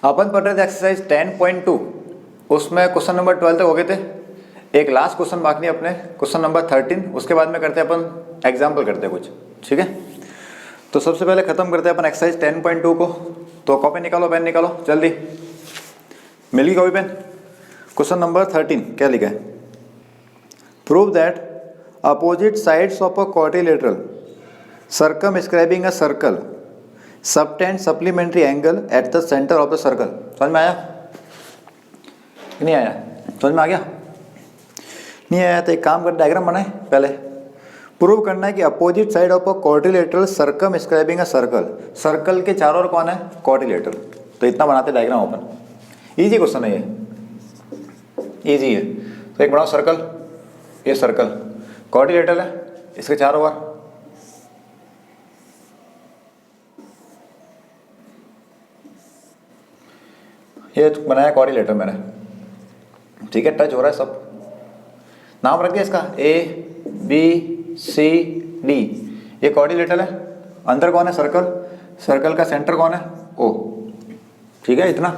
अपन पढ़ रहे थे एक्सरसाइज 10.2, उसमें क्वेश्चन नंबर 12 तक हो गए थे। एक लास्ट क्वेश्चन बाकी है अपने, क्वेश्चन नंबर 13, उसके बाद में करते हैं अपन एग्जाम्पल करते हैं कुछ, ठीक है। तो सबसे पहले खत्म करते हैं अपन एक्सरसाइज 10.2 को। तो कॉपी निकालो, पेन निकालो जल्दी। मिल गई कॉपी पेन? क्वेश्चन नंबर 13 क्या लिखा है? Prove that opposite sides of a quadrilateral circumscribing a circle subtend supplementary angle at the center of the circle। समझ में आया कि नहीं आया? समझ में आ गया? नहीं आया तो एक काम कर, डायग्राम बनाए पहले। प्रूव करना है कि opposite side of a quadrilateral circumscribing a circle, circle के चारों ओर कौन है? क्वाड्रिलेटरल। तो इतना बनाते डायग्राम ओपन। इजी क्वेश्चन है ये, इजी है। तो एक बनाओ सर्कल, ये सर्कल क्वाड्रिलेटरल है, इसके चारों ओर ये बनाया क्वाड्रिलेटरल मैंने, ठीक है। टच हो रहा है सब। नाम रख दिया इसका ABCD। ये क्वाड्रिलेटरल है, अंदर कौन है? सर्कल। सर्कल का सेंटर कौन है? O, ठीक है। इतना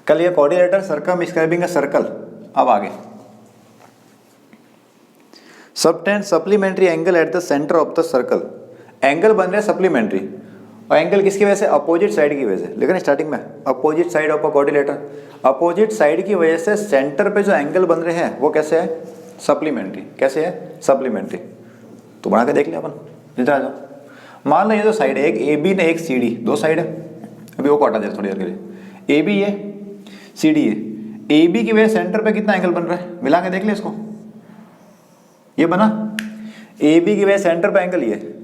कल ये क्वाड्रिलेटरल सर्कमस्क्राइबिंग अ सर्कल। अब आगे subtend supplementary angle at the centre of the circle. Angle बन रहे सप्लीमेंट्री, और एंगल किसकी वजह से? अपोजिट साइड की वजह से। लेकिन स्टार्टिंग में opposite side of a quadrilateral, opposite side की वजह से सेंटर पे जो एंगल बन रहे हैं वो कैसे है? सप्लीमेंट्री। कैसे है? सप्लीमेंट्री। तो बना के देख लिया अपन, इधर आ जाओ। मान लो ये जो साइड है, एक AB ने एक CD, दो साइड है। अभी वो को हटा दे थोड़ी देर के लिए। AB है, CD है। AB की वजह सेंटर पे कितना एंगल बन रहा है? मिला के देख ले इसको। ये बना AB की वजह सेंटर पे एंगल ये,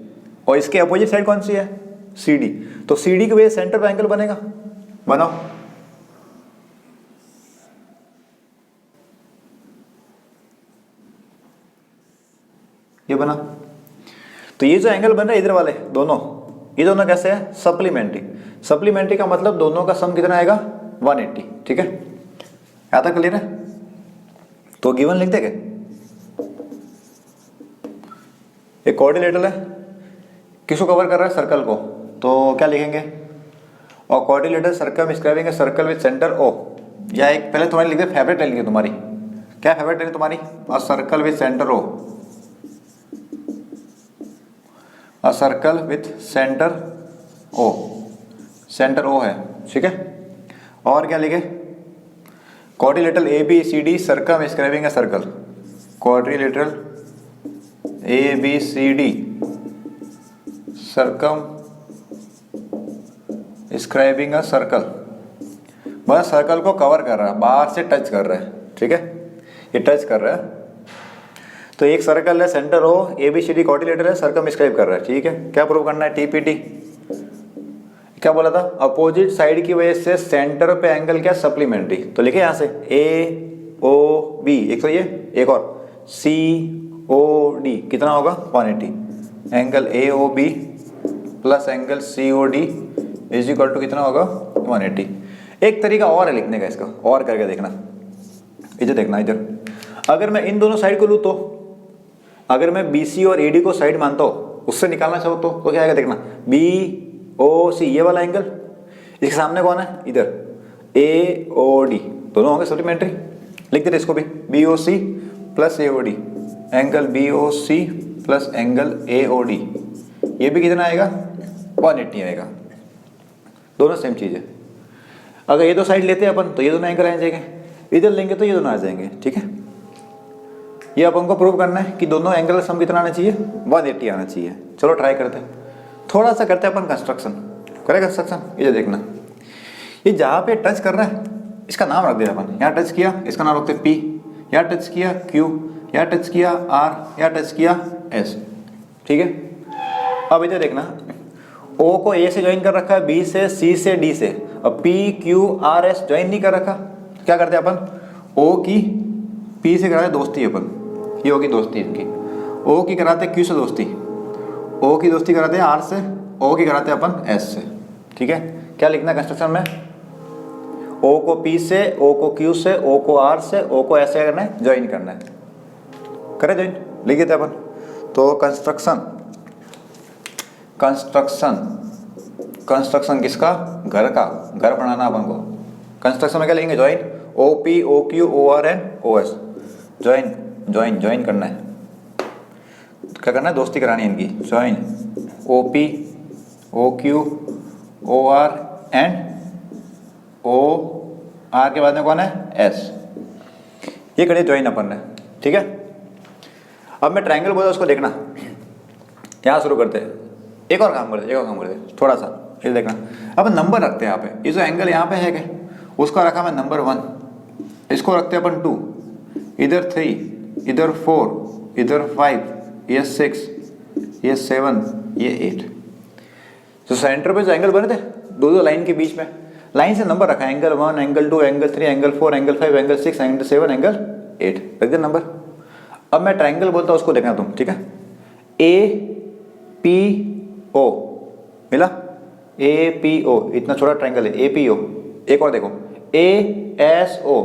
और इसके अपोजिट साइड कौन सी है? CD। तो CD की वजह सेंटर पे एंगल बनेगा। बनाओ। ये बना। तो ये जो एंगल बन रहा है इधर वाले दोनों, ये दोनों कैसे है? सप्लीमेंट्री। सप्लीमेंट्री का मतलब दोनों का सम कितना आएगा? 180, ठीक है। यहां तक क्लियर है? तो गिवन लिखते क्या? एक क्वाड्रिलेटरल है, किसको कवर कर रहा है? सर्कल को। तो क्या लिखेंगे? और quadrilateral circumscribing a circle with centre O। या एक पहले तुम्हारी लिख दे, फेवरेट ले लीजिए तुम्हारी। क्या फेवरेट है तुम्हारी? A circle with centre O, a circle with centre O। Centre O है, ठीक है। और क्या लिखे? Quadrilateral ABCD circumscribing a circle. Quadrilateral ABCD circumscribing a circle. बस सर्कल को कवर कर रहा है, बाहर से टच कर रहा है, ठीक है। ये टच कर रहा है। तो एक सर्कल है, सेंटर O, ABCD क्वाड्रिलेटरल है, सर्कमस्क्राइब कर रहा है, ठीक है। क्या प्रूव करना है? TPT। क्या बोला था? अपोजिट साइड की वजह से सेंटर पे एंगल क्या? सप्लीमेंट्री। तो लिखे यहां से AOB, एक तो ये, एक और COD कितना होगा? 180। Angle AOB plus angle COD is equal to कितना होगा? 180। एक तरीका और है लिखने का इसका, और करके देखना। इधर देखना, इधर अगर मैं इन दोनों साइड को लूँ, तो अगर मैं BC और AD को साइड मानता हूँ, उससे निकालना चाहो तो क्या आएगा? देखना, BOC ये वाला एंगल, इसके सामने कौन है? इधर AOD, दोनों होंगे सप्लीमेंट्री। लिख देते इसको भी, BOC plus AOD, angle BOC plus angle AOD। ये भी कितना आएगा? 180 आएगा। दोनों सेम चीज है। अगर ये दो साइड लेते हैं अपन, तो ये दोनों एंगल आ जाएंगे। इधर लेंगे तो ये दोनों आ जाएंगे, ठीक है। ये अपन को प्रूव करना है कि दोनों एंगल का सम कितना आना चाहिए? 180 आना चाहिए। चलो ट्राई करते हैं, थोड़ा सा करते हैं अपन कंस्ट्रक्शन। करें कंस्ट्रक्शन? ये देखना, ये जहाँ पे टच कर रहा है इसका नाम रख दिया अपन। यहाँ टच किया, इसका नाम रखते P। यहाँ टच किया Q, यहाँ टच किया R, यहाँ टच किया S, ठीक है। अब इधर देखना, O को A से ज्वाइन कर रखा है, B से, C से, D से। अब P Q R S join नहीं कर रखा, क्या करते हैं अपन? O की P से कराते दोस्ती अपन, ये होगी दोस्ती इनकी। O की कराते Q से दोस्ती, O की दोस्ती कराते हैं R से, O की कराते हैं अपन S से, ठीक है। क्या लिखना है कंस्ट्रक्शन में? O को P से, O को Q से, O को R से, O को S से करना है, ज्वाइन करना है। करे ज्वाइन? लिख देते अपन। तो कंस्ट्रक्शन, कंस्ट्रक्शन, कंस्ट्रक्शन किसका? घर का। घर बनाना अपन को, कंस्ट्रक्शन में क्या लेंगे, join O P O Q O R and O S, join join join करना है, क्या करना है, दोस्ती करानी है इनकी, join O P O Q O R and O R के बाद में कौन है, एस, ये करिए ज्वाइन अपन ने, ठीक है। अब मैं ट्रायंगल बोला उसको देखना, यहाँ शुरू करते हैं, एक और काम करते थोड़ा सा, फिर देखना। अब नंबर रखते हैं यहाँ पे, ये जो एंगल यहाँ पे है क्या, उसका रखा मैं नंबर 1, इसको रखते हैं अपन 2, इधर 3, इधर 4, इधर 5, ये 6, ये 7, ये 8। तो सेंटर पे जो एंगल बने थे दो लाइन के बीच में, लाइन से नंबर रखा है, angle 1, angle 2, angle 3, angle 4, angle 5, angle 6, angle 7, angle 8, रख दे नंबर। अब मैं ट्रायंगल बोलता हूँ उसको देखना तुम, ठीक है। ए पी ओ मिला, ए पी ओ, इतना छोटा ट्रायंगल है, ए पी ओ। एक और देखो, ए एस ओ,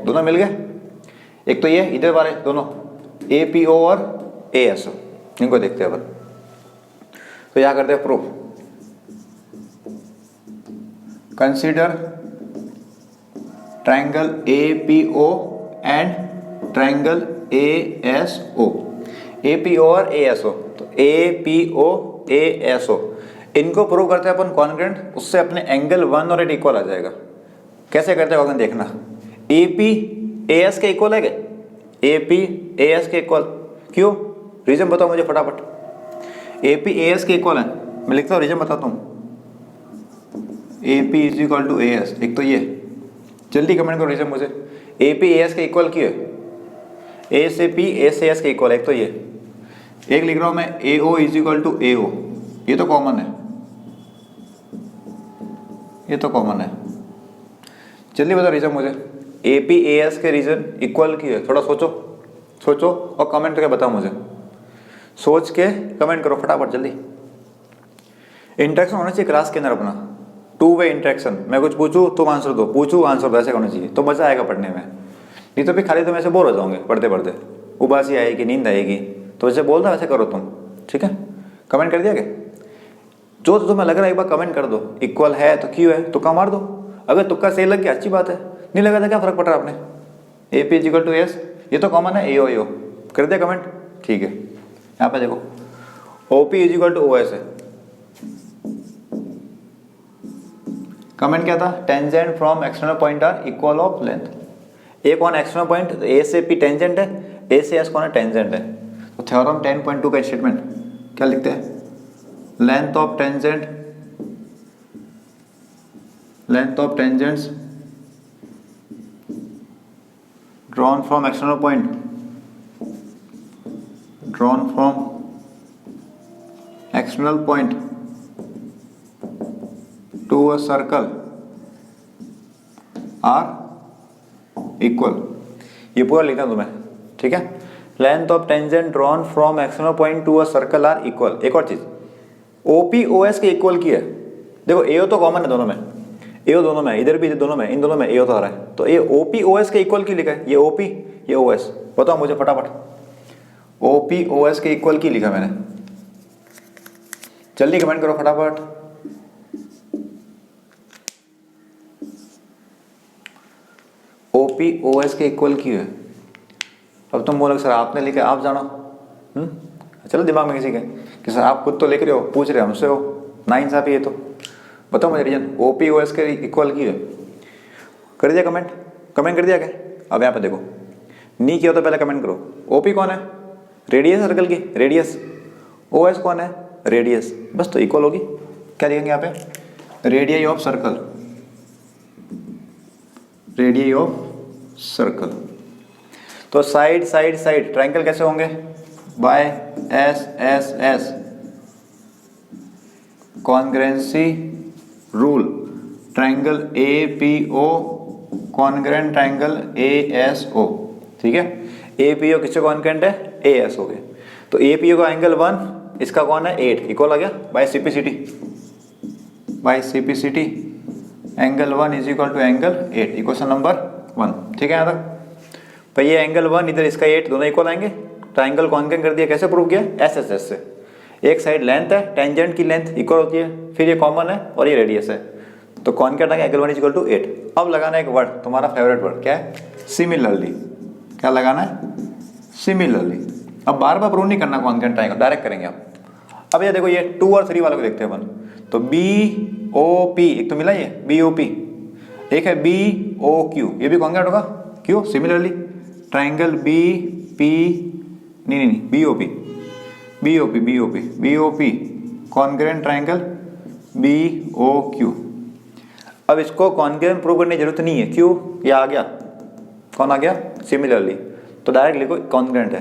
दोनों मिल गए। एक तो ये इधर वाले दोनों, ए पी ओ और ए एस ओ, इनको देखते हैं अपन। तो यहाँ करते हैं proof, consider triangle A P O and triangle A S O, A P O और ए एस ओ। तो ए पी ओ ए एस ओ, इनको प्रूव करते हैं अपन कॉन्ग्रुएंट, उससे अपने एंगल 1 और 8 इक्वल आ जाएगा। कैसे करते हैं देखना, ए पी ए एस के इक्वल है क्या, ए पी ए एस के इक्वल, क्यों, रीजन बताओ मुझे फटाफट। ए पी ए एस के इक्वल है, मैं लिखता हूँ रीजन बताता हूँ, A P is equal to A S. एक तो ये, जल्दी कमेंट करो रीजन मुझे, ए पी ए एस के इक्वल क्यों है, ए से पी ए से एस के इक्वल है। एक तो ये, एक लिख रहा हूँ मैं ए ओ इज इक्वल टू ए ओ, ये तो कॉमन है, ये तो कॉमन है। जल्दी बताओ रीजन मुझे, ए पी ए एस के रीजन इक्वल क्यों है, थोड़ा सोचो और कमेंट करके बताओ मुझे, सोच के कमेंट करो फटाफट जल्दी। इंटरेक्शन होना चाहिए क्लास के अंदर अपना, 2 वे इंटरेक्शन, मैं कुछ पूछूं तुम आंसर दो, पूछूं आंसर दो, ऐसे होना चाहिए तो मजा आएगा पढ़ने में। नहीं तो फिर खाली तुम ऐसे बोर हो जाओगे पढ़ते पढ़ते, उबासी आएगी, नींद आएगी। तो वैसे बोल रहा वैसे करो तुम, ठीक है। कमेंट कर दिया क्या, जो तो तुम्हें लग रहा है एक बार कमेंट कर दो, इक्वल है तो क्यों है, तुक्का मार दो, अगर तुक्का सही लग गया अच्छी बात है, नहीं लगा तो क्या फर्क पड़ रहा है आपने। A P is equal to S, ये तो कॉमन है, ए ओ कर दिया कमेंट, ठीक है। यहाँ पे देखो O P is equal to O S है, कमेंट क्या था, tangent from external point are equal of length. ए कौन एक्सटर्नल पॉइंट, ए से पी टेंजेंट है, ए से एस कौन है, टेंजेंट है। तो थ्योरम 10.2 का स्टेटमेंट क्या लिखते हैं, length of tangents drawn from external point, to a circle are equal, ये पूरा लिखना तुम्हें, ठीक है। Length of tangent drawn from external point to a circle are equal. एक और चीज, ओपी ओएस के इक्वल की है, देखो एओ तो कॉमन है दोनों में, एओ दोनों में, इधर भी दोनों में, इन दोनों में एओ तो आ रहा है, तो ये ओपी ओएस के इक्वल की लिखा है, ये ओपी ये ओएस, बताओ मुझे फटाफट, ओपी ओएस के इक्वल की लिखा मैंने, जल्दी कमेंट करो फटाफट। ओपी ओएस के इक्वल की है। अब तुम बोलोगे सर आपने लिखा, आप जानो, चलो दिमाग में किसी के कि सर आप खुद तो लिख रहे हो, पूछ रहे हो हमसे, हो ना इंसाफी है तो बताओ मुझे रीजन, ओपी ओएस के इक्वल की है, कर दिया कमेंट कर दिया क्या। अब यहाँ पे देखो, नहीं किया तो पहले कमेंट करो, ओपी कौन है, रेडियस सर्कल की, रेडियस, ओएस कौन है, रेडियस, बस तो इक्वल होगी। क्या लिखेंगे यहाँ पे, रेडियस ऑफ सर्कल। तो साइड ट्रायंगल कैसे होंगे, by S S S congruency rule, triangle A P O congruent triangle A S O, ठीक है। ए पी ओ किससे कॉन्ग्रुएंट है, ए एस ओ के, तो ए पी ओ का एंगल 1, इसका कौन है 8, इक्वल आ गया by CPCT, angle 1 is equal to angle 8, equation number 1, ठीक है। यहाँ तक तो ये एंगल 1 इधर इसका 8, दोनों इक्वल आएंगे, ट्रायंगल कॉन्ग्रुएंट कर दिया, कैसे प्रूव किया, एस एस एस से, एक साइड लेंथ है, टेंजेंट की लेंथ इक्वल होती है, फिर ये कॉमन है और ये रेडियस है, तो कॉन्केट आ गया एंगल 1 इक्वल टू 8। अब लगाना है एक वर्ड, तुम्हारा फेवरेट वर्ड क्या है, सिमिलरली। क्या लगाना है, सिमिलरली। अब बार बार प्रूव नहीं करना कॉन्केट ट्रायंगल, डायरेक्ट करेंगे अब ये देखो ये 2 और 3 वालों को देखते हैं अपन। तो BOP एक तो मिला ये BOP, एक है BOQ, ये भी कॉन्केट होगा, क्यों, similarly. Triangle BOP congruent triangle BOQ। अब इसको कॉन्ग्रेंट प्रूव करने की जरूरत नहीं है, क्यों, ये आ गया, कौन आ गया, सिमिलरली। तो डायरेक्ट लिखो कॉन्ग्रेंट है।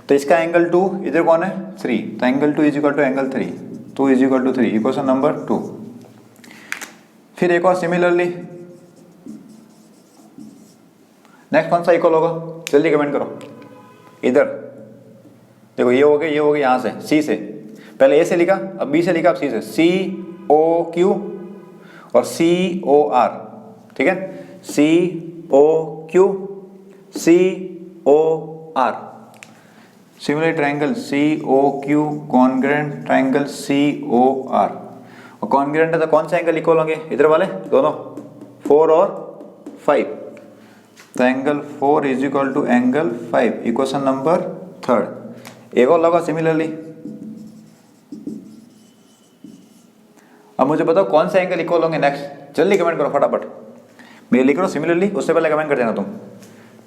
तो इसका एंगल 2, इधर कौन है 3, तो angle 2 is equal to angle 3, 2 is equal to 3, equation number 2। फिर एक और सिमिलरली, नेक्स्ट कौन सा इक्वल होगा, जल्दी कमेंट करो। इधर देखो ये हो गया, ये हो गया यहाँ से C से, पहले A से लिखा, अब B से लिखा, अब C से, COQ और COR, ठीक है, COQ COR, similar triangle COQ congruent triangle COR। और कॉन्ग्रेंट है तो कौन सा एंगल इक्वल होंगे, इधर वाले दोनों, 4 और 5, तो angle 4 is equal to angle 5, equation number 3। एक और लगा सिमिलरली। अब मुझे बताओ कौन से एंगल इक्वल होंगे नेक्स्ट, जल्दी कमेंट करो फटाफट। मैं लिख रहा हूँ सिमिलरली, उससे पहले कमेंट कर देना तुम,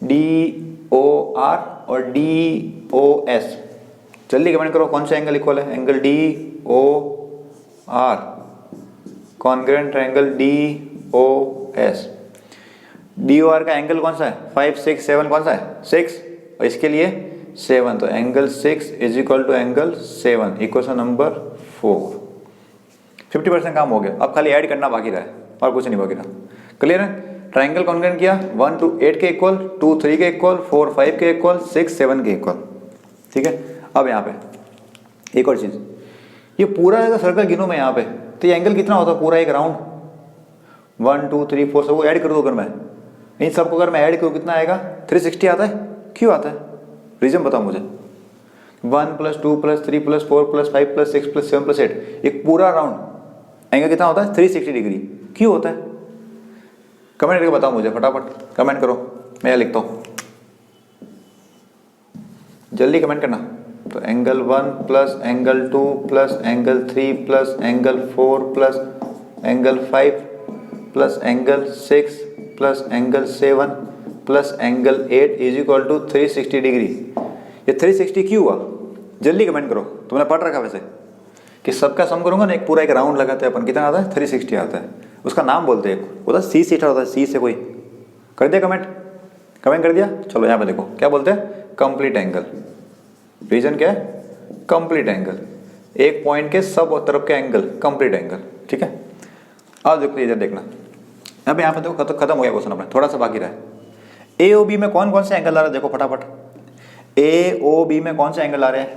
DOR और DOS, जल्दी कमेंट करो कौन सा एंगल इक्वल है, angle DOR congruent triangle DOS। DOR का एंगल कौन सा है, 5 6 7, कौन सा है 6, और इसके लिए 7, तो angle 6 is equal to angle 7, equation number 4। 50% काम हो गया, अब खाली ऐड करना बाकी रहा है और कुछ नहीं बाकी रहा। क्लियर है, ट्राइंगल कॉन्ग्रेंट किया, 1 2 8 के इक्वल, 2 3 के इक्वल, 4 5 के इक्वल, 6 7 के इक्वल, ठीक है। अब यहाँ पे एक और चीज़, ये पूरा सर्कल गिनो मैं यहाँ पे, तो ये एंगल कितना होता है पूरा एक राउंड, 1 2 3 4 सबको ऐड कर दो, अगर मैं इन सबको अगर मैं ऐड करूँ कितना आएगा, 360 आता है। क्यों आता है, रीजन बताओ मुझे। 1 + 2 + 3 + 4 + 5 + 6 + 7 + 8, एक पूरा राउंड एंगल कितना होता है, 360 डिग्री। क्यों होता है, कमेंट करके बताओ मुझे फटाफट, कमेंट करो, मैं लिखता हूँ, जल्दी कमेंट करना। तो angle 1 + angle 2 + angle 3 + angle 4 + angle 5 + angle 6 + angle 7 + angle 8 is equal to 360 degree. ये 360 क्यों हुआ, जल्दी कमेंट करो। तुमने पढ़ रखा वैसे कि सबका सम करूंगा ना, एक पूरा एक राउंड लगाते हैं अपन, कितना आता है 360 आता है, उसका नाम बोलते हैं, वो तो C से होता है, C से कोई कर दिया कमेंट, कमेंट कर दिया। चलो यहाँ पे देखो क्या बोलते हैं, कंप्लीट एंगल। रीजन क्या है, कंप्लीट एंगल, एक पॉइंट के सब तरफ के एंगल, कंप्लीट एंगल, ठीक है। अब देखो इधर देखना, अब यहाँ पे देखो खत्म हो गया क्वेश्चन अपना, थोड़ा सा बाकी रहा है। AOB में कौन कौन से एंगल आ रहे हैं, देखो फटाफट। AOB में कौन से एंगल आ रहे हैं,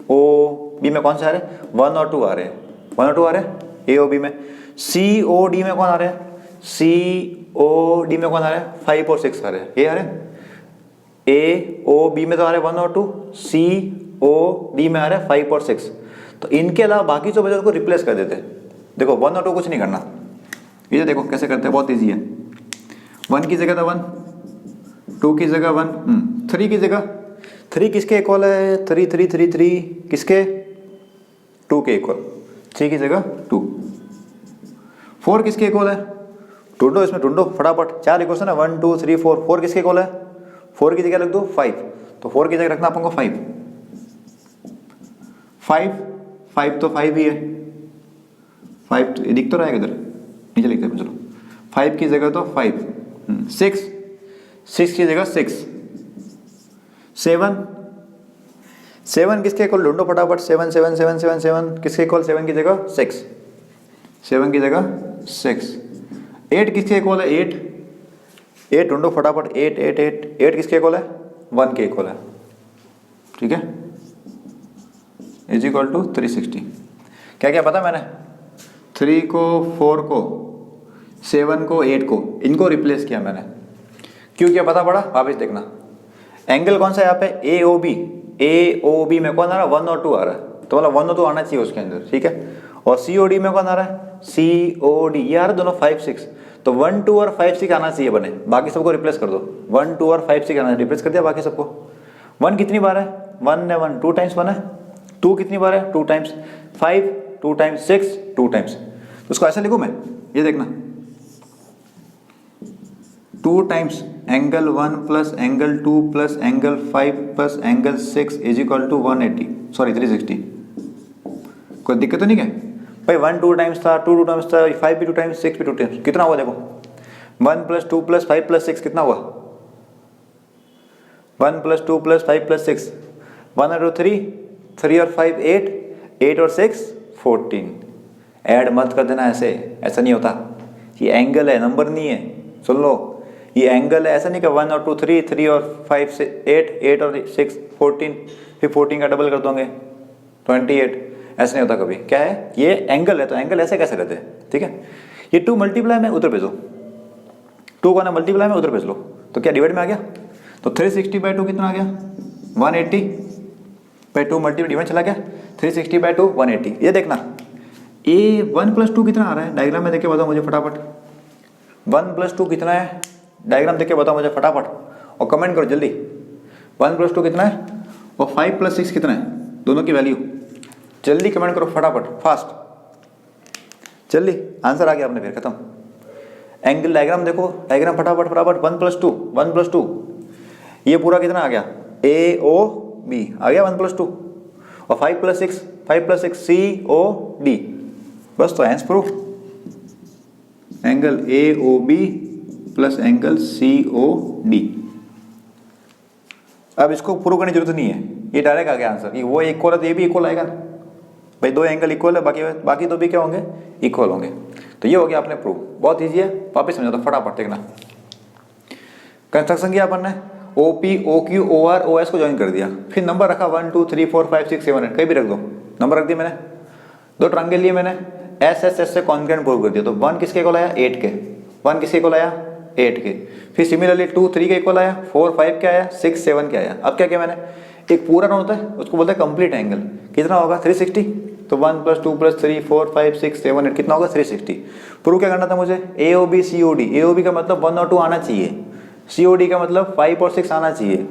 AOB में कौन से आ रहे हैं, 1 और 2 आ रहे हैं, 1 और 2 आ रहे हैं AOB में। COD में कौन आ रहे हैं, COD में कौन आ रहे हैं, 5 और 6 आ रहे हैं, ये आ रहे हैं। AOB में तो आ रहे हैं 1 और 2, COD में आ रहे हैं 5 और 6। तो इनके अलावा बाकी जो बचे उसको रिप्लेस कर देते हैं। देखो 1 और 2 कुछ नहीं करना, ये देखो कैसे करते हैं, बहुत ईजी है। 1 की जगह 1, 2 की जगह 1, 3 की जगह 3 किसके इक्वल है, 3 3 3 3 किसके, 2 के इक्वल, 3 की जगह 2। 4 किसके इक्वल है, ढूंढो इसमें, ढूंढो फटाफट, 4 इक्वेशन है, 1 2 3 4, 4 किसके इक्वल है, 4 की जगह रख दो 5, तो 4 की जगह रखना अपन को 5 5 तो 5 ही है, 5 तो दिख तो रहा है इधर, नीचे लिखते हैं, चलो 5 की जगह तो 5, 6 की जगह 6, 7 किसके इक्वल, ढूंढो फटाफट, 7 7 7 7 7 किसके इक्वल, 7 की जगह 6, 7 की जगह 6। 8 किसके इक्वल है, 8 ढूंढो फटाफट, 8 8 8 8 किसके इक्वल है, 1 के इक्वल है, ठीक है, इज इक्वल टू 360। क्या क्या पता मैंने, 3 को 4 को 7 को 8 को, इनको रिप्लेस किया मैंने। क्यों किया पता पड़ा, वापस देखना। एंगल कौन सा है यहाँ पे, AOB में कौन आ रहा है, 1 और 2 आ रहा है, तो मतलब 1 और 2 आना चाहिए उसके अंदर, ठीक है। और COD में कौन आ रहा है, COD, ये आ रहा दोनों 5 6, तो 1 2 और 5 6 आना चाहिए बने, बाकी सबको रिप्लेस कर दो। 1 2 और 5 6 आना, रिप्लेस कर दिया बाकी सबको। 1 कितनी बार है, 1 है 1, 2 टाइम्स 1 है। 2 कितनी बार है, 2 टाइम्स। 5 2 times, 6 2 times. तो उसको ऐसा लिखूं मैं, ये देखना, 2 times angle 1 plus angle 2 plus angle 5 plus angle 6 is equal to 180, sorry 360। कोई दिक्कत तो नहीं है भाई? 1 2 टाइम्स था, 2 2 टाइम्स था, 5 भी 2 टाइम्स, 6 भी 2 टाइम्स, कितना हुआ देखो, 1 प्लस 2 प्लस 5 प्लस 6 कितना हुआ, 1 प्लस 2 प्लस 5 प्लस 6, 1 और 3, 3 और 5 8, 8 और 6 14। ऐड मत कर देना ऐसे, ऐसा नहीं होता, ये एंगल है, नंबर नहीं है। सुन लो, ये एंगल है, ऐसा नहीं कि 1 और 2 3, 3 और 5 से 8, 8 और 6 14, फिर 14 का डबल कर दोगे 28, ऐसा नहीं होता कभी। क्या है, ये एंगल है, तो एंगल ऐसे कैसे रहते हैं, ठीक है। ये 2 मल्टीप्लाई में उधर भेजो, 2 को ना मल्टीप्लाई में उधर भेज लो, तो क्या डिवाइड में आ गया, तो 360/2 कितना आ गया, 180/2 मल्टीप्लाई डिवाइड चला गया, 360/2 180। ये देखना, ये 1 प्लस 2 कितना आ रहा है, डायग्राम में देख के बताओ मुझे फटाफट। 1 प्लस 2 कितना है, डायग्राम देख के बताओ मुझे फटाफट, और कमेंट करो जल्दी। 1 प्लस 2 कितना है, और 5 प्लस 6 कितना है, दोनों की वैल्यू जल्दी कमेंट करो फटाफट, फास्ट, जल्दी। आंसर आ गया आपने, फिर खत्म। एंगल डायग्राम देखो, डायग्राम फटाफट फटाफट। 1 प्लस 2, 1 प्लस 2, ये पूरा कितना आ गया, AOB आ गया 1 प्लस 2, और 5 प्लस 6, 5 प्लस 6 COD, बस। तो hence proof, angle AOB plus angle COD। अब इसको प्रूव करने की जरूरत नहीं है, ये डायरेक्ट आ गया आंसर। ये वो इक्वल है तो ये भी इक्वल आएगा भाई, 2 एंगल इक्वल है, बाकी 2 भी क्या होंगे, इक्वल होंगे। तो ये हो गया अपने प्रूफ, बहुत ईजी है। वापस समझा दो फटाफट, देखना। कंस्ट्रक्शन किया अपन ने, OP OQ OR OS को ज्वाइन कर दिया, फिर नंबर रखा 1 2 3 4 5 6 7 8, कहीं भी रख दो, नंबर रख दिया मैंने। 2 ट्रायंगल लिए मैंने, S से कॉन्ग्रुएंट प्रूव कर दिया, तो 1 किसके इक्वल आया, 8 के। 1 किसके इक्वल आया, 8 के। फिर सिमिलरली 2 3 के इक्वल आया, 4 5 क्या आया, 6 7 क्या आया। अब क्या किया मैंने, एक पूरा ना होता है उसको बोलते हैं कंप्लीट एंगल, कितना होगा 360। तो 1 प्लस 2 प्लस 3 4 5 6 7 8 कितना होगा 360। प्रूव क्या करना था मुझे, AOB COD। AOB का मतलब 1 और 2 आना चाहिए, COD का मतलब 5 और 6 आना चाहिए।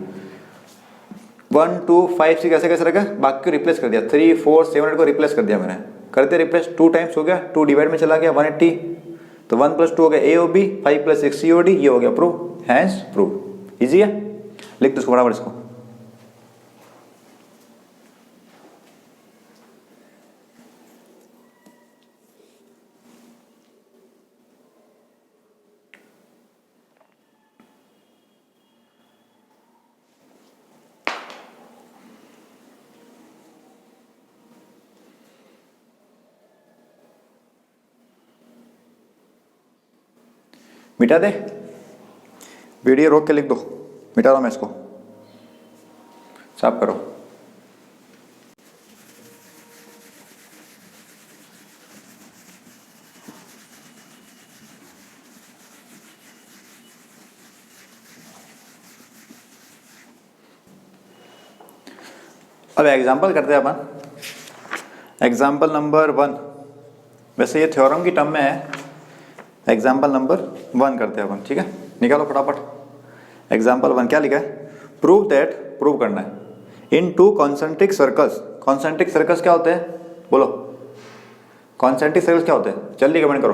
1 2 5 6 ऐसे कैसे रखा, बाकी को रिप्लेस कर दिया, 3 4 7 8 को रिप्लेस कर दिया मैंने, करते रिप्लेस 2 टाइम्स हो गया, 2 डिवाइड में चला गया 180, तो 1 प्लस 2 हो गया AOB, 5 प्लस 6 COD, ये हो गया प्रूव, हैंस प्रूव। इजी है, लिख दो इसको बराबर इसको। मिटा दे, वीडियो रोक के लिख दो, मिटा रहा हूं मैं इसको, साफ करो। अब एग्जाम्पल करते हैं अपन, एग्जाम्पल नंबर 1। वैसे ये थ्योरम की टर्म में है, एग्जाम्पल नंबर 1 करते हैं अपन, ठीक है। निकालो फटाफट। एग्जाम्पल 1 क्या लिखा है, प्रूव दैट, प्रूव करना है, इन 2 कॉन्सेंट्रिक सर्कल्स। कॉन्सेंट्रिक सर्कल्स क्या होते हैं, बोलो कॉन्सेंट्रिक सर्कल्स क्या होते हैं, जल्दी कमेंट करो।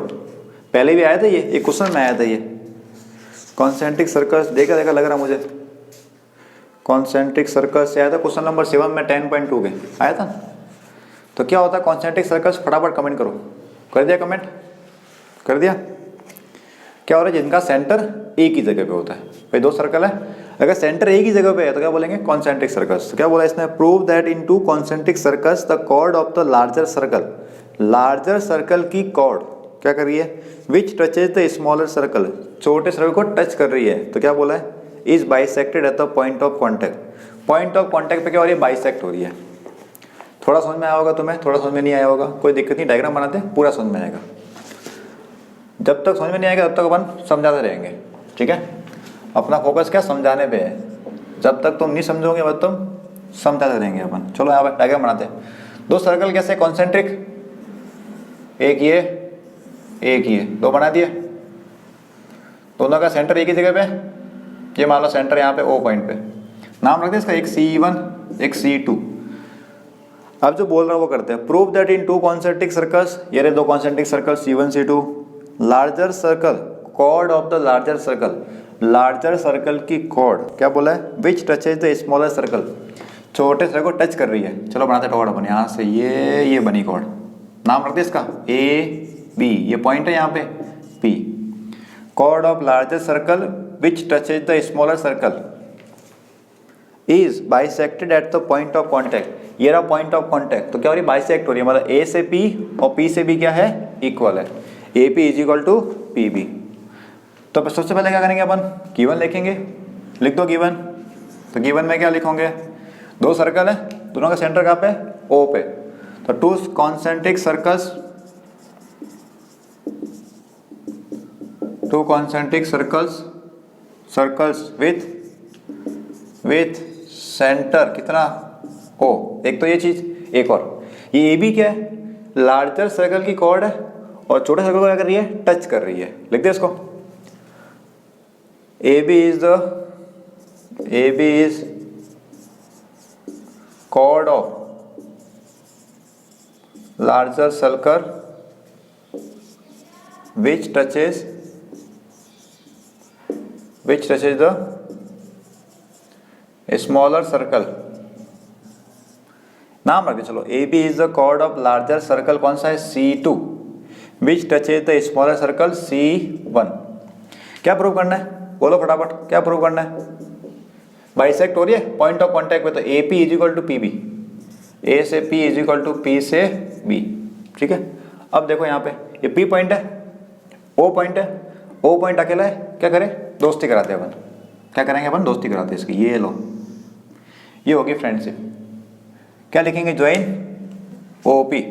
पहले भी आया था ये क्वेश्चन में आया था ये कॉन्सेंट्रिक सर्कल्स, देखा लग रहा मुझे कॉन्सेंट्रिक सर्कल्स से आया था क्वेश्चन नंबर 7 में 10.2 के आया था ना। तो क्या होता है कॉन्सेंट्रिक सर्कल्स, फटाफट कमेंट करो। कर दिया कमेंट, कर दिया। क्या हो रहा है, जिनका सेंटर एक ही जगह पे होता है। भाई 2 सर्कल है, अगर सेंटर एक ही जगह पे है तो क्या बोलेंगे, कॉन्सेंट्रिक सर्कल्स। तो क्या बोला इसने, prove that in 2 concentric circles the chord of the larger circle, larger circle की कॉर्ड क्या कर रही है, which touches the smaller circle, छोटे सर्कल को टच कर रही है। तो क्या बोला है, is bisected at the point of contact. Point of contact पे क्या हो रही है, बाइसेक्ट हो रही है। थोड़ा समझ में आया होगा तुम्हें, थोड़ा समझ में नहीं आया होगा, कोई दिक्कत नहीं, डायग्राम बनाते हैं, पूरा समझ में आएगा। जब तक समझ में नहीं आएगा तब तक अपन समझाते रहेंगे, ठीक है। अपना फोकस क्या, समझाने पे है। जब तक तुम नहीं समझोगे बस तुम समझाते रहेंगे अपन। चलो यहाँ पर डायग्राम बनाते हैं। 2 सर्कल कैसे कॉन्सेंट्रिक, एक ये एक ही है, दो बना दिए, दोनों का सेंटर एक ही जगह पे, ये मान लो सेंटर यहाँ पे ओ पॉइंट पे, नाम रखते हैं इसका, एक C1 एक C2। अब जो बोल रहा हूँ वो करते हैं। Prove that in two concentric circles, ये रहे दो concentric circle C1 C2, larger circle, chord of the larger circle, larger circle की कॉर्ड क्या बोला है, which touches the smaller circle, छोटे सर्कल को टच कर रही है। चलो बनाते कॉर्ड अपन, यहाँ से ये बनी कॉर्ड, नाम रखते हैं इसका A B, ये पॉइंट है यहाँ पे P, chord of larger circle which touches the smaller circle is bisected at the point of contact, ये रहा पॉइंट ऑफ कॉन्टैक्ट, तो क्या हो रही है, बाइसेक्ट हो रही है, मतलब A से P और P से B क्या है, इक्वल है, AP is equal to PB। तो सबसे पहले क्या करेंगे अपन, गिवन लिखेंगे, लिख दो गिवन। तो गिवन में क्या लिखोगे, दो सर्कल है, दोनों का सेंटर कहाँ पे, O पे, तो to concentric circles, to concentric circles with centre कितना O, एक तो ये चीज, एक और ये AB क्या है, लार्जर सर्कल की कॉर्ड है और छोटे सर्कल को क्या कर रही है, टच कर रही है। लिख दे इसको, AB is chord of larger circle which touches the smaller circle। नाम रख दे चलो, AB is the chord of larger circle, कौन सा है, C2, which touches the smaller circle C1। क्या प्रूव करना है, बोलो फटाफट, क्या प्रूव करना है, बाइसेक्ट हो रही है पॉइंट ऑफ कांटेक्ट पे, तो AP is equal to PB, A से P is equal to P से B, ठीक है। अब देखो यहाँ पे ये P पॉइंट है, O पॉइंट है, O पॉइंट अकेला है, क्या करें, दोस्ती कराते हैं अपन, क्या करेंगे अपन, दोस्ती कराते हैं इसकी, ये लो, ये होगी फ्रेंडशिप। क्या लिखेंगे, ज्वाइन OP,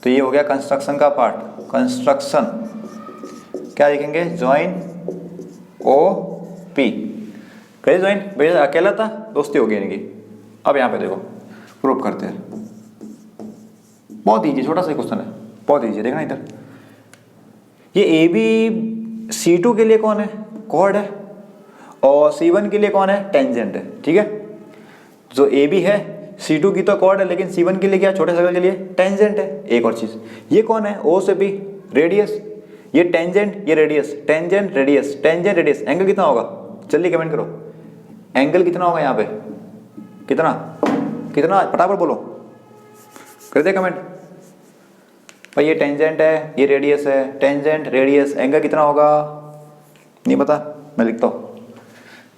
तो ये हो गया कंस्ट्रक्शन का पार्ट, कंस्ट्रक्शन, क्या लिखेंगे, ज्वाइन OP, कैसे ज्वाइन, भैया अकेला था, दोस्ती हो गई इनकी। अब यहाँ पे देखो प्रूव करते हैं, बहुत ईजी, छोटा सा क्वेश्चन है, बहुत ईजी, देखना इधर, ये AB C2 के लिए कौन है, कॉर्ड है, और C1 के लिए कौन है, टेंजेंट है, ठीक है। जो AB है C2 की तो कॉर्ड है, लेकिन C1 के लिए क्या, छोटे सर्कल के लिए टेंजेंट है। एक और चीज, ये कौन है, O से B रेडियस, ये टेंजेंट, ये radius, tangent radius, tangent radius, angle कितना होगा, जल्दी कमेंट करो, एंगल कितना होगा यहाँ पे, कितना कितना, फटाफट बोलो, कर दे कमेंट भाई। ये टेंजेंट है, ये रेडियस है, टेंजेंट रेडियस, एंगल कितना होगा, नहीं पता, मैं लिखता हूँ,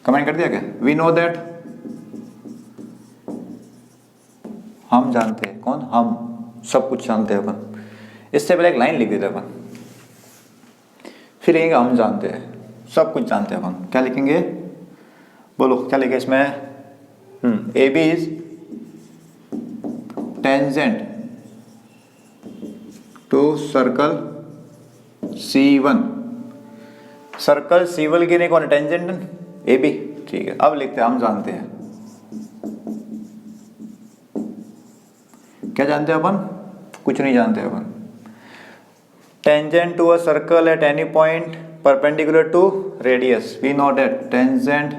कमेंट कर दिया क्या, वी नो दैट, हम जानते हैं, कौन, हम सब कुछ जानते हैं अपन। इससे पहले एक लाइन लिख देते अपन, फिर लिखेंगे हम जानते हैं, सब कुछ जानते हैं अपन। क्या लिखेंगे, बोलो क्या लिखे इसमें, AB is tangent to circle C1, circle C1 के लिए कौन है, टेंजेंट AB, ठीक है। अब लिखते हैं हम जानते हैं, क्या जानते हैं अपन, कुछ नहीं जानते अपन। Tangent to a circle at any point perpendicular to radius, we know that tangent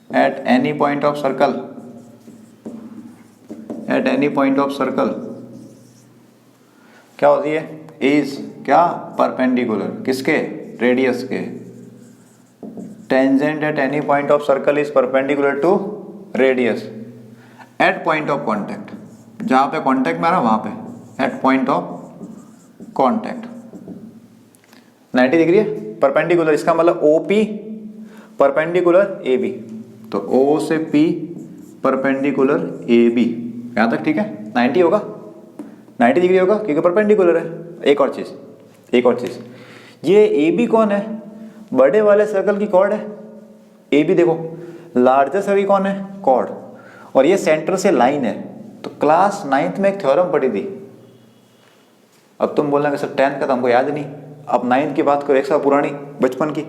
at any point of circle, at any point of circle क्या होती है, is क्या, perpendicular, किसके, radius के। Tangent at any point of circle is perpendicular to radius at point of contact, जहां पे contact में आ रहा वहां पे, at point of contact 90 degree है, परपेंडिकुलर, इसका मतलब OP परपेंडिकुलर AB, तो O से P परपेंडिकुलर AB, यहाँ तक ठीक है, 90 होगा, 90 डिग्री होगा क्योंकि परपेंडिकुलर है। एक और चीज, ये AB कौन है, बड़े वाले सर्कल की कॉर्ड है, AB देखो, लार्जर सर्कल कौन है, कॉर्ड, और ये सेंटर से लाइन है। तो क्लास 9th में एक थ्योरम पढ़ी थी, अब तुम बोलना कि सर 10th का तो हमको याद नहीं, अब 9th की बात करो, एक साल पुरानी, बचपन की,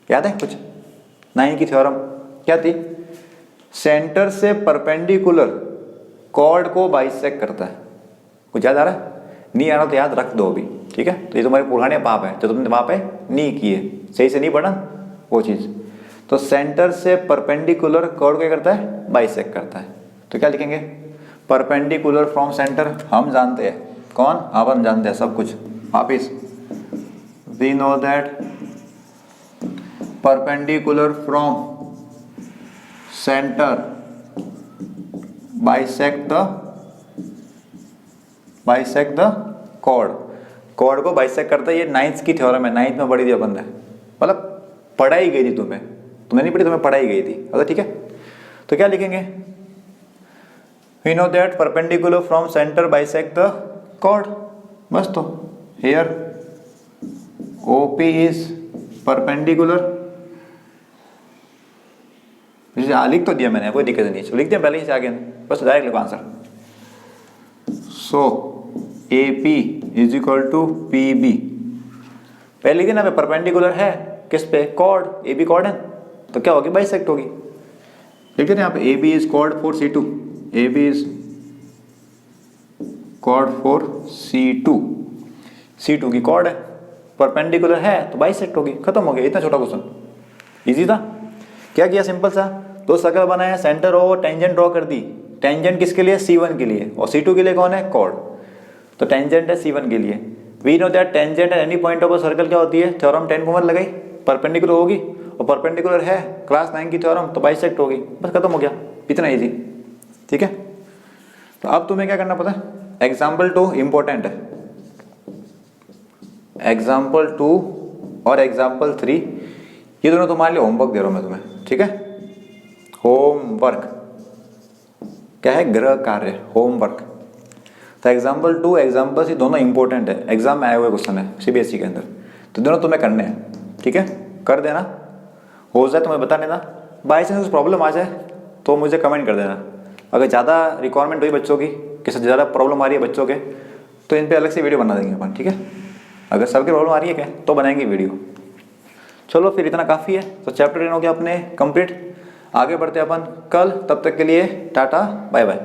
याद है कुछ, 9 की थ्योरम क्या थी, सेंटर से परपेंडिकुलर कॉर्ड को बाइसेक्ट करता है, कुछ याद आ रहा है, नहीं आ रहा तो याद रख दो अभी, ठीक है। तो ये तुम्हारे पुराने पाप है जो तुमने वहाँ पे नहीं किए, सही से नहीं पढ़ा वो चीज़। तो सेंटर से परपेंडिकुलर कॉर्ड क्या करता है, बाइसेक्ट करता है। तो क्या लिखेंगे, परपेंडिकुलर फ्रॉम सेंटर हम जानते हैं, कौन, अपन जानते हैं सब कुछ वापिस। We know that perpendicular from centre bisect the chord. Chord को बाइसेक्ट करता है, ये 9th की थ्योरम है, 9th में पढ़ी थी अपन ने, मतलब पढ़ाई गई थी तुम्हें नहीं पढ़ी, तुम्हें पढ़ाई गई थी, अच्छा ठीक है। तो क्या लिखेंगे, we know that perpendicular from centre bisect the chord, बस। तो हियर OP इज परपेंडिकुलर, लिख तो दिया मैंने, कोई दिक्कत नहीं, लिख दिया पहले ही से आगे, बस डायरेक्ट लिखो answer. So AP is equal to PB, पहले लिख देना, परपेंडिकुलर है किस पे, कॉर्ड, AB कॉर्ड है, तो क्या होगी, बाइसेक्ट होगी। लिख देना यहाँ पे AB is chord for C2, AB is chord for C2 की कॉर्ड है, परपेंडिकुलर है तो बाइसेक्ट होगी, खत्म हो गया, इतना छोटा क्वेश्चन, इजी था। क्या किया, सिंपल सा, दो सर्कल बनाया, सेंटर और टेंजेंट ड्रॉ कर दी। टेंजेंट किसके लिए, C1 के लिए, और C2 के लिए कौन है, कॉर्ड। तो टेंजेंट है C1 के लिए, we know that tangent at any point of a circle क्या होती है, थ्योरम 10 को मत लगाई, परपेंडिकुलर होगी, और परपेंडिकुलर है क्लास 9 की थ्योरम, तो बाइसेक्ट होगी, बस खत्म हो गया, इतना इजी, ठीक है। तो अब तुम्हें क्या करना पता है, एग्जाम्पल 2 इंपॉर्टेंट है, एग्जाम्पल 2 और एग्जाम्पल 3 ये दोनों तुम्हारे लिए होमवर्क दे रहा हूं मैं तुम्हें, ठीक है। होमवर्क क्या है, गृह कार्य, होमवर्क। तो एग्जाम्पल 2 एग्जाम्पल 3 दोनों इंपॉर्टेंट है, एग्जाम में आए हुए क्वेश्चन है CBSE के अंदर, तो दोनों तुम्हें करने हैं, ठीक है। कर देना, हो जाए तुम्हें बता देना, बाई चांस कुछ प्रॉब्लम आ जाए तो मुझे कमेंट कर देना। अगर ज़्यादा रिक्वायरमेंट हुई बच्चों की, किसी ज़्यादा प्रॉब्लम आ रही है बच्चों के, तो इन पर अलग से वीडियो बना देंगे अपन, ठीक है। अगर सबकी प्रॉब्लम आ रही है क्या, तो बनाएंगे वीडियो। चलो फिर इतना काफ़ी है, तो चैप्टर 10 हो गया अपने कंप्लीट, आगे बढ़ते हैं अपन कल, तब तक के लिए टाटा बाय बाय।